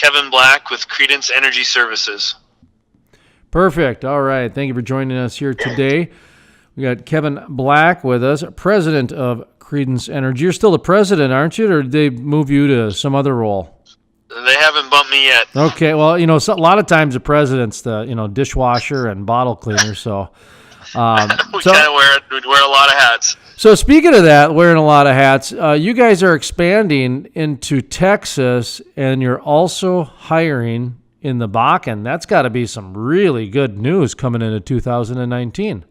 Kevin Black with Creedence Energy Services. Perfect. All right. Thank you for joining us here today. We got Kevin Black with us, president of Creedence Energy. You're still the president, aren't you? Or did they move you to some other role? They haven't bumped me yet. Okay. Well, a lot of times the president's the, dishwasher and bottle cleaner. So We kind of wear a lot of hats. So speaking of that, wearing a lot of hats, you guys are expanding into Texas, and you're also hiring in the Bakken. That's got to be some really good news coming into 2019.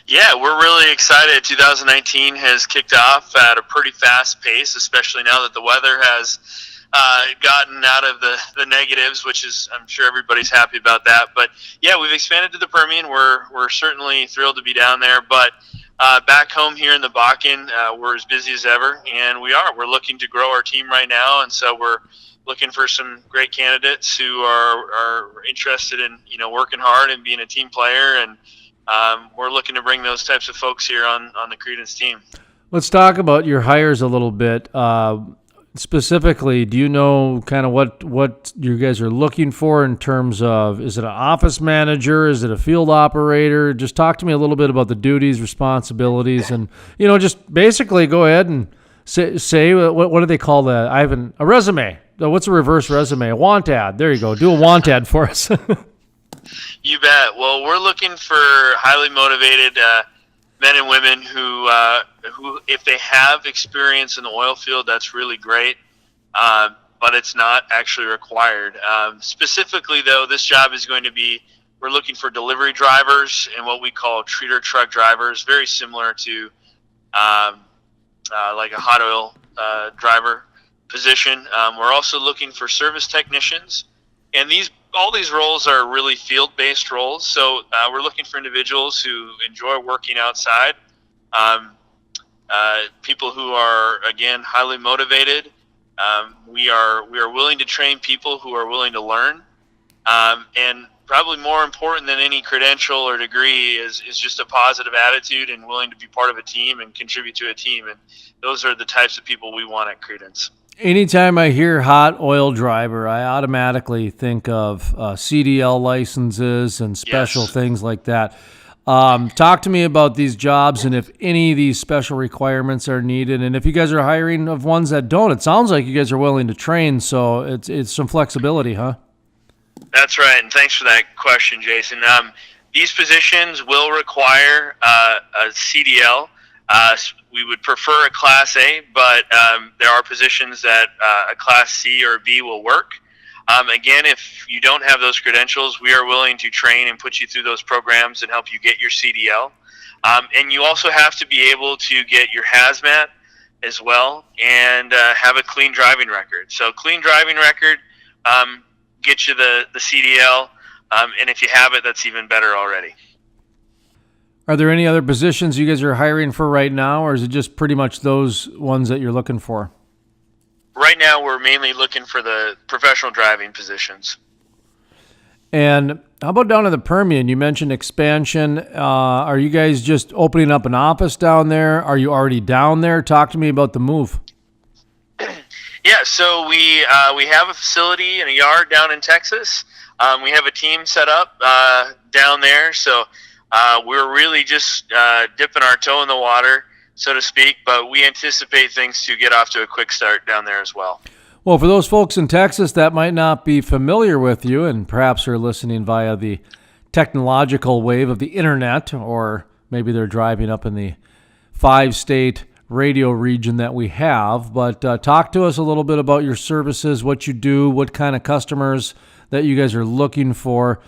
Yeah, we're really excited. 2019 has kicked off at a pretty fast pace, especially now that the weather has gotten out of the negatives, which is, I'm sure everybody's happy about that. But yeah, we've expanded to the Permian. We're certainly thrilled to be down there. But back home here in the Bakken, we're as busy as ever, and we're looking to grow our team right now, and so we're looking for some great candidates who are interested in working hard and being a team player, and we're looking to bring those types of folks here on the Creedence team. Let's talk about your hires a little bit. Specifically, do you know kind of what you guys are looking for in terms of, is it an office manager? Is it a field operator? Just talk to me a little bit about the duties, responsibilities, and, just basically go ahead and say what do they call that? A resume. What's a reverse resume? A want ad. There you go. Do a want ad for us. You bet. Well, we're looking for highly motivated men and women who, if they have experience in the oil field, that's really great, but it's not actually required. Specifically, though, this job is going to be, we're looking for delivery drivers and what we call treater truck drivers, very similar to like a hot oil driver position. We're also looking for service technicians, and all these roles are really field-based roles, so we're looking for individuals who enjoy working outside, people who are, again, highly motivated. We are willing to train people who are willing to learn, and probably more important than any credential or degree is just a positive attitude and willing to be part of a team and contribute to a team, and those are the types of people we want at Creedence. Anytime I hear hot oil driver, I automatically think of CDL licenses and special things like that. Talk to me about these jobs and if any of these special requirements are needed. And if you guys are hiring of ones that don't, it sounds like you guys are willing to train, so it's some flexibility, huh? That's right, and thanks for that question, Jason. These positions will require a CDL. We would prefer a Class A, but there are positions that a Class C or B will work. Again, if you don't have those credentials, we are willing to train and put you through those programs and help you get your CDL. And you also have to be able to get your HazMat as well and have a clean driving record. So clean driving record gets you the CDL, and if you have it, that's even better already. Are there any other positions you guys are hiring for right now, or is it just pretty much those ones that you're looking for? Right now, we're mainly looking for the professional driving positions. And how about down in the Permian? You mentioned expansion. Are you guys just opening up an office down there? Are you already down there? Talk to me about the move. Yeah, so we have a facility and a yard down in Texas. We have a team set up down there, so we're really just dipping our toe in the water, so to speak, but we anticipate things to get off to a quick start down there as well. Well, for those folks in Texas that might not be familiar with you and perhaps are listening via the technological wave of the internet, or maybe they're driving up in the 5-state radio region that we have, but talk to us a little bit about your services, what you do, what kind of customers that you guys are looking for.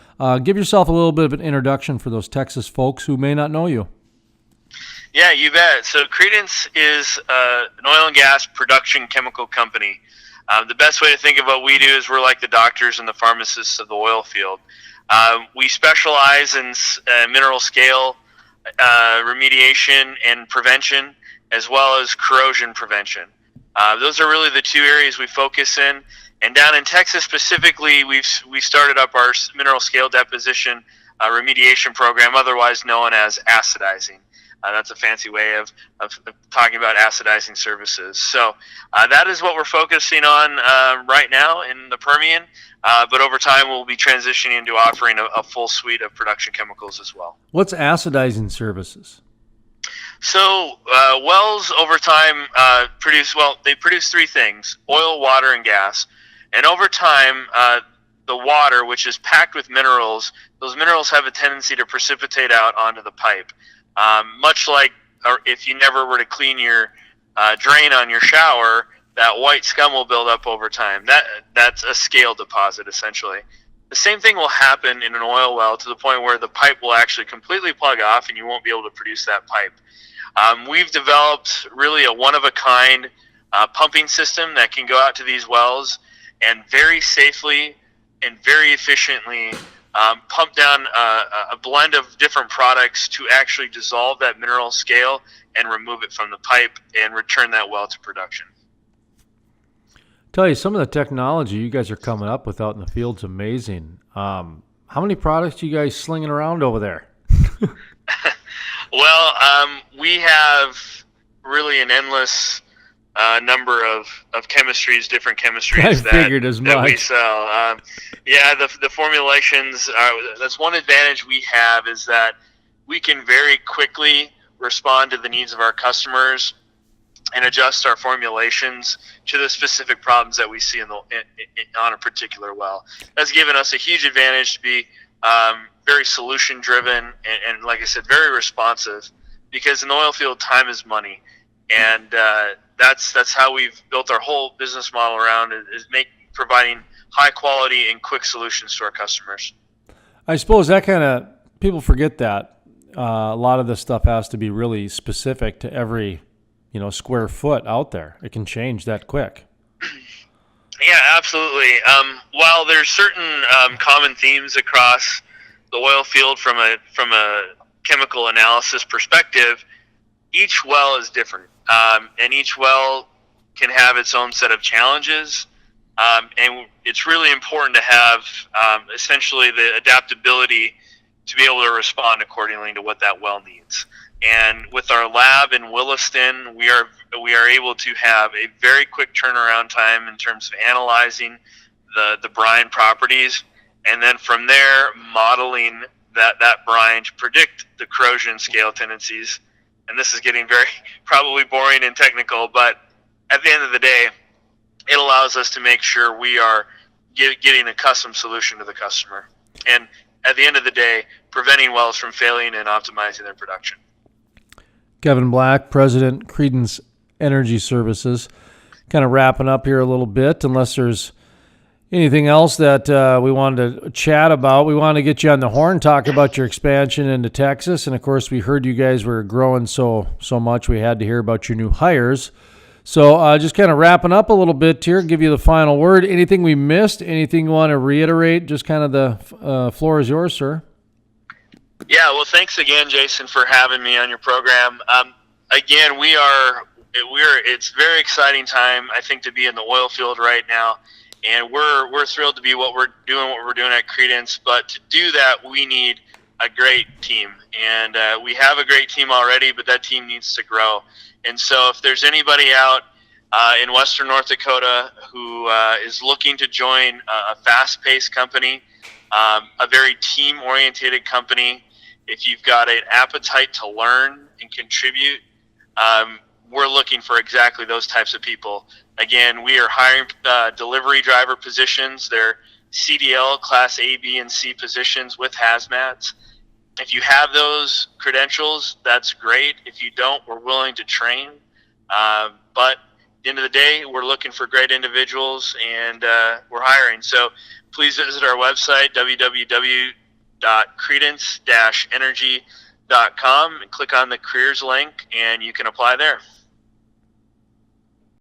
Give yourself a little bit of an introduction for those Texas folks who may not know you. Yeah, you bet. So Creedence is an oil and gas production chemical company. The best way to think of what we do is we're like the doctors and the pharmacists of the oil field. We specialize in mineral scale remediation and prevention, as well as corrosion prevention. Those are really the two areas we focus in. And down in Texas specifically, we started up our mineral scale deposition remediation program, otherwise known as acidizing. That's a fancy way of talking about acidizing services. So that is what we're focusing on right now in the Permian. But over time, we'll be transitioning into offering a full suite of production chemicals as well. What's acidizing services? So wells over time they produce three things: oil, water, and gas. And over time, the water, which is packed with minerals, those minerals have a tendency to precipitate out onto the pipe. Much like if you never were to clean your drain on your shower, that white scum will build up over time. That's a scale deposit, essentially. The same thing will happen in an oil well to the point where the pipe will actually completely plug off and you won't be able to produce that pipe. We've developed really a one-of-a-kind pumping system that can go out to these wells and very safely and very efficiently pump down a blend of different products to actually dissolve that mineral scale and remove it from the pipe and return that well to production. Tell you, some of the technology you guys are coming up with out in the field's amazing. How many products do you guys slinging around over there? Well, we have really an endless number of chemistries, different chemistries that we sell. The formulations, that's one advantage we have, is that we can very quickly respond to the needs of our customers and adjust our formulations to the specific problems that we see on a particular well. That's given us a huge advantage to be very solution driven and like I said, very responsive, because in the oil field, time is money. And that's how we've built our whole business model around, is providing high quality and quick solutions to our customers. I suppose that kind of, people forget that a lot of this stuff has to be really specific to every square foot out there. It can change that quick. Yeah, absolutely. While there's certain common themes across the oil field from a chemical analysis perspective, each well is different, and each well can have its own set of challenges, and it's really important to have essentially the adaptability to be able to respond accordingly to what that well needs. And with our lab in Williston, we are able to have a very quick turnaround time in terms of analyzing the brine properties, and then from there modeling that brine to predict the corrosion scale tendencies. And this is getting very probably boring and technical, but at the end of the day, it allows us to make sure we are getting a custom solution to the customer. And at the end of the day, preventing wells from failing and optimizing their production. Kevin Black, President, Creedence Energy Services. Kind of wrapping up here a little bit, unless there's anything else that we wanted to chat about. We wanted to get you on the horn, talk about your expansion into Texas. And, of course, we heard you guys were growing so much we had to hear about your new hires. So just kind of wrapping up a little bit here, give you the final word. Anything we missed, anything you want to reiterate, just kind of the floor is yours, sir. Yeah, well, thanks again, Jason, for having me on your program. Again, it's a very exciting time, I think, to be in the oil field right now. And we're thrilled to be what we're doing at Creedence. But to do that, we need a great team. And we have a great team already, but that team needs to grow. And so if there's anybody out in Western North Dakota who is looking to join a fast-paced company, a very team-oriented company, if you've got an appetite to learn and contribute, we're looking for exactly those types of people. Again, we are hiring delivery driver positions. They're CDL Class A, B, and C positions with HazMats. If you have those credentials, that's great. If you don't, we're willing to train. But at the end of the day, we're looking for great individuals, and we're hiring. So please visit our website, www.creedence-energy.com, and click on the careers link, and you can apply there.